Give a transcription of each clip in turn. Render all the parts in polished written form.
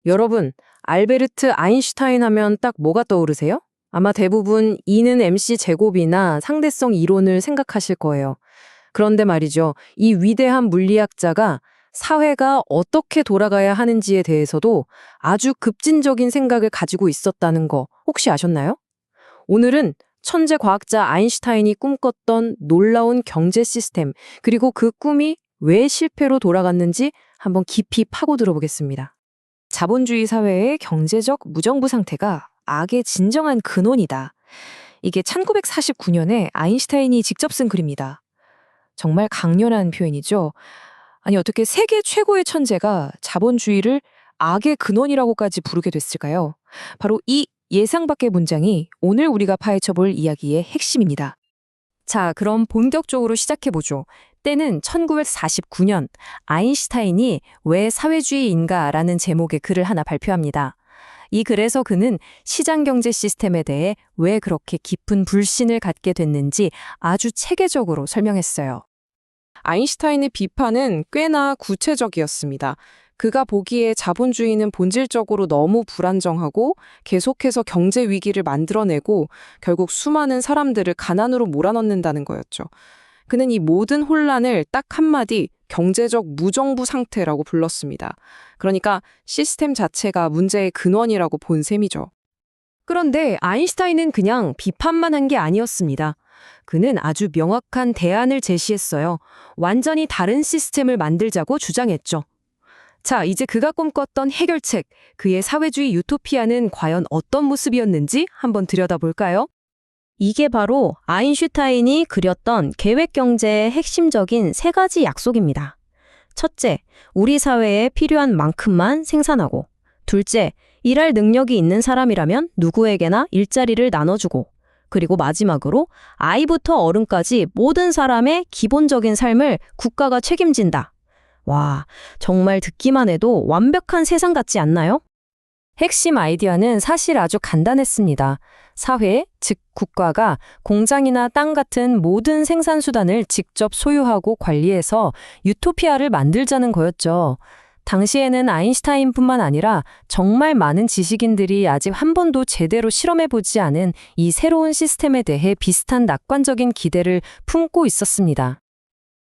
여러분, 알베르트 아인슈타인 하면 딱 뭐가 떠오르세요? 아마 대부분 E는 MC 제곱이나 상대성 이론을 생각하실 거예요. 그런데 말이죠. 이 위대한 물리학자가 사회가 어떻게 돌아가야 하는지에 대해서도 아주 급진적인 생각을 가지고 있었다는 거 혹시 아셨나요? 오늘은 천재 과학자 아인슈타인이 꿈꿨던 놀라운 경제 시스템, 그리고 그 꿈이 왜 실패로 돌아갔는지 한번 깊이 파고들어 보겠습니다. 자본주의 사회의 경제적 무정부 상태가 악의 진정한 근원이다. 이게 1949년에 아인슈타인이 직접 쓴 글입니다. 정말 강렬한 표현이죠. 아니, 어떻게 세계 최고의 천재가 자본주의를 악의 근원이라고까지 부르게 됐을까요? 바로 이 예상 밖의 문장이 오늘 우리가 파헤쳐 볼 이야기의 핵심입니다. 자, 그럼 본격적으로 시작해보죠. 때는 1949년, 아인슈타인이 왜 사회주의인가라는 제목의 글을 하나 발표합니다. 이 글에서 그는 시장 경제 시스템에 대해 왜 그렇게 깊은 불신을 갖게 됐는지 아주 체계적으로 설명했어요. 아인슈타인의 비판은 꽤나 구체적이었습니다. 그가 보기에 자본주의는 본질적으로 너무 불안정하고 계속해서 경제 위기를 만들어내고 결국 수많은 사람들을 가난으로 몰아넣는다는 거였죠. 그는 이 모든 혼란을 딱 한마디 경제적 무정부 상태라고 불렀습니다. 그러니까 시스템 자체가 문제의 근원이라고 본 셈이죠. 그런데 아인슈타인은 그냥 비판만 한 게 아니었습니다. 그는 아주 명확한 대안을 제시했어요. 완전히 다른 시스템을 만들자고 주장했죠. 자, 이제 그가 꿈꿨던 해결책, 그의 사회주의 유토피아는 과연 어떤 모습이었는지 한번 들여다볼까요? 이게 바로 아인슈타인이 그렸던 계획경제의 핵심적인 세 가지 약속입니다. 첫째, 우리 사회에 필요한 만큼만 생산하고. 둘째, 일할 능력이 있는 사람이라면 누구에게나 일자리를 나눠주고. 그리고 마지막으로 아이부터 어른까지 모든 사람의 기본적인 삶을 국가가 책임진다. 와, 정말 듣기만 해도 완벽한 세상 같지 않나요? 핵심 아이디어는 사실 아주 간단했습니다. 사회, 즉 국가가 공장이나 땅 같은 모든 생산수단을 직접 소유하고 관리해서 유토피아를 만들자는 거였죠. 당시에는 아인슈타인뿐만 아니라 정말 많은 지식인들이 아직 한 번도 제대로 실험해보지 않은 이 새로운 시스템에 대해 비슷한 낙관적인 기대를 품고 있었습니다.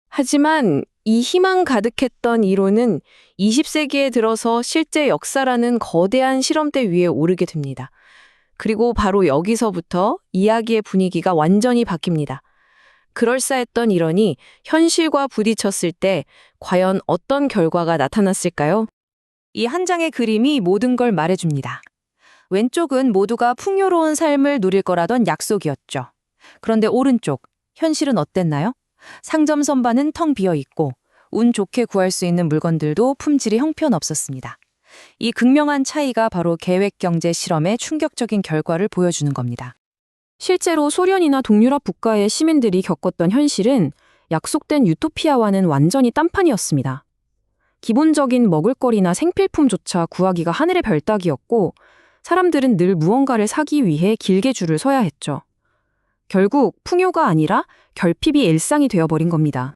하지만 이 희망 가득했던 이론은 20세기에 들어서 실제 역사라는 거대한 실험대 위에 오르게 됩니다. 그리고 바로 여기서부터 이야기의 분위기가 완전히 바뀝니다. 그럴싸했던 이론이 현실과 부딪혔을 때 과연 어떤 결과가 나타났을까요? 이 한 장의 그림이 모든 걸 말해줍니다. 왼쪽은 모두가 풍요로운 삶을 누릴 거라던 약속이었죠. 그런데 오른쪽, 현실은 어땠나요? 상점 선반은 텅 비어 있고 운 좋게 구할 수 있는 물건들도 품질이 형편없었습니다. 이 극명한 차이가 바로 계획경제 실험의 충격적인 결과를 보여주는 겁니다. 실제로 소련이나 동유럽 국가의 시민들이 겪었던 현실은 약속된 유토피아와는 완전히 딴판이었습니다. 기본적인 먹을거리나 생필품조차 구하기가 하늘의 별 따기였고 사람들은 늘 무언가를 사기 위해 길게 줄을 서야 했죠. 결국 풍요가 아니라 결핍이 일상이 되어버린 겁니다.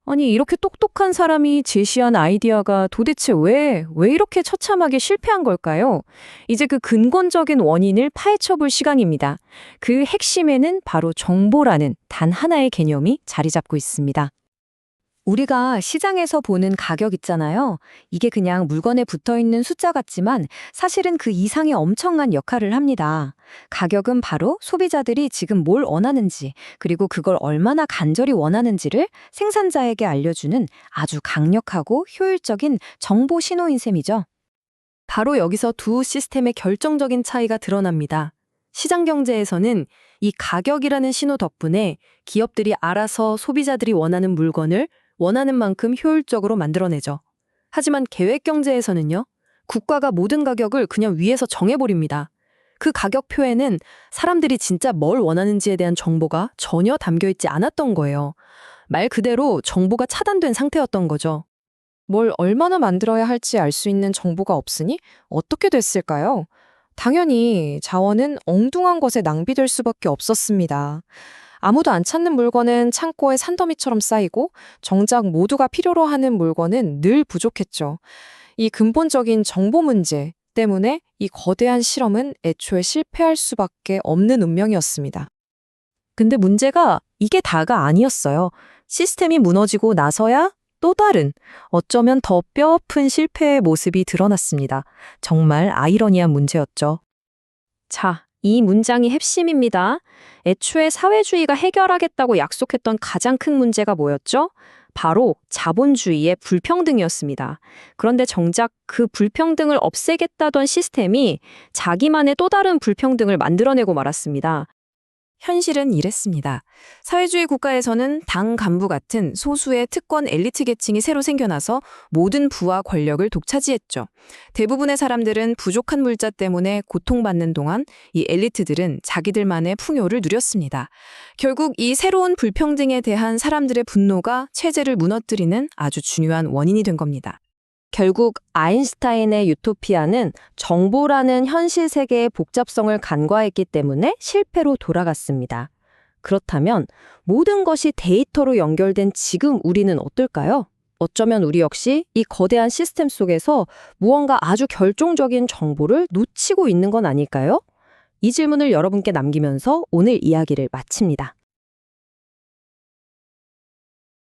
아니, 이렇게 똑똑한 사람이 제시한 아이디어가 도대체 왜 이렇게 처참하게 실패한 걸까요? 이제 그 근본적인 원인을 파헤쳐볼 시간입니다. 그 핵심에는 바로 정보라는 단 하나의 개념이 자리 잡고 있습니다. 우리가 시장에서 보는 가격 있잖아요. 이게 그냥 물건에 붙어있는 숫자 같지만 사실은 그 이상의 엄청난 역할을 합니다. 가격은 바로 소비자들이 지금 뭘 원하는지, 그리고 그걸 얼마나 간절히 원하는지를 생산자에게 알려주는 아주 강력하고 효율적인 정보 신호인 셈이죠. 바로 여기서 두 시스템의 결정적인 차이가 드러납니다. 시장 경제에서는 이 가격이라는 신호 덕분에 기업들이 알아서 소비자들이 원하는 물건을 원하는 만큼 효율적으로 만들어내죠. 하지만 계획 경제에서는요, 국가가 모든 가격을 그냥 위에서 정해버립니다. 그 가격표에는 사람들이 진짜 뭘 원하는지에 대한 정보가 전혀 담겨있지 않았던 거예요. 말 그대로 정보가 차단된 상태였던 거죠. 뭘 얼마나 만들어야 할지 알 수 있는 정보가 없으니 어떻게 됐을까요? 당연히 자원은 엉뚱한 것에 낭비될 수밖에 없었습니다. 아무도 안 찾는 물건은 창고에 산더미처럼 쌓이고 정작 모두가 필요로 하는 물건은 늘 부족했죠. 이 근본적인 정보 문제 때문에 이 거대한 실험은 애초에 실패할 수밖에 없는 운명이었습니다. 근데 문제가 이게 다가 아니었어요. 시스템이 무너지고 나서야 또 다른, 어쩌면 더 뼈아픈 실패의 모습이 드러났습니다. 정말 아이러니한 문제였죠. 자, 이 문장이 핵심입니다. 애초에 사회주의가 해결하겠다고 약속했던 가장 큰 문제가 뭐였죠? 바로 자본주의의 불평등이었습니다. 그런데 정작 그 불평등을 없애겠다던 시스템이 자기만의 또 다른 불평등을 만들어내고 말았습니다. 현실은 이랬습니다. 사회주의 국가에서는 당 간부 같은 소수의 특권 엘리트 계층이 새로 생겨나서 모든 부와 권력을 독차지했죠. 대부분의 사람들은 부족한 물자 때문에 고통받는 동안 이 엘리트들은 자기들만의 풍요를 누렸습니다. 결국 이 새로운 불평등에 대한 사람들의 분노가 체제를 무너뜨리는 아주 중요한 원인이 된 겁니다. 결국 아인슈타인의 유토피아는 정보라는 현실 세계의 복잡성을 간과했기 때문에 실패로 돌아갔습니다. 그렇다면 모든 것이 데이터로 연결된 지금 우리는 어떨까요? 어쩌면 우리 역시 이 거대한 시스템 속에서 무언가 아주 결정적인 정보를 놓치고 있는 건 아닐까요? 이 질문을 여러분께 남기면서 오늘 이야기를 마칩니다.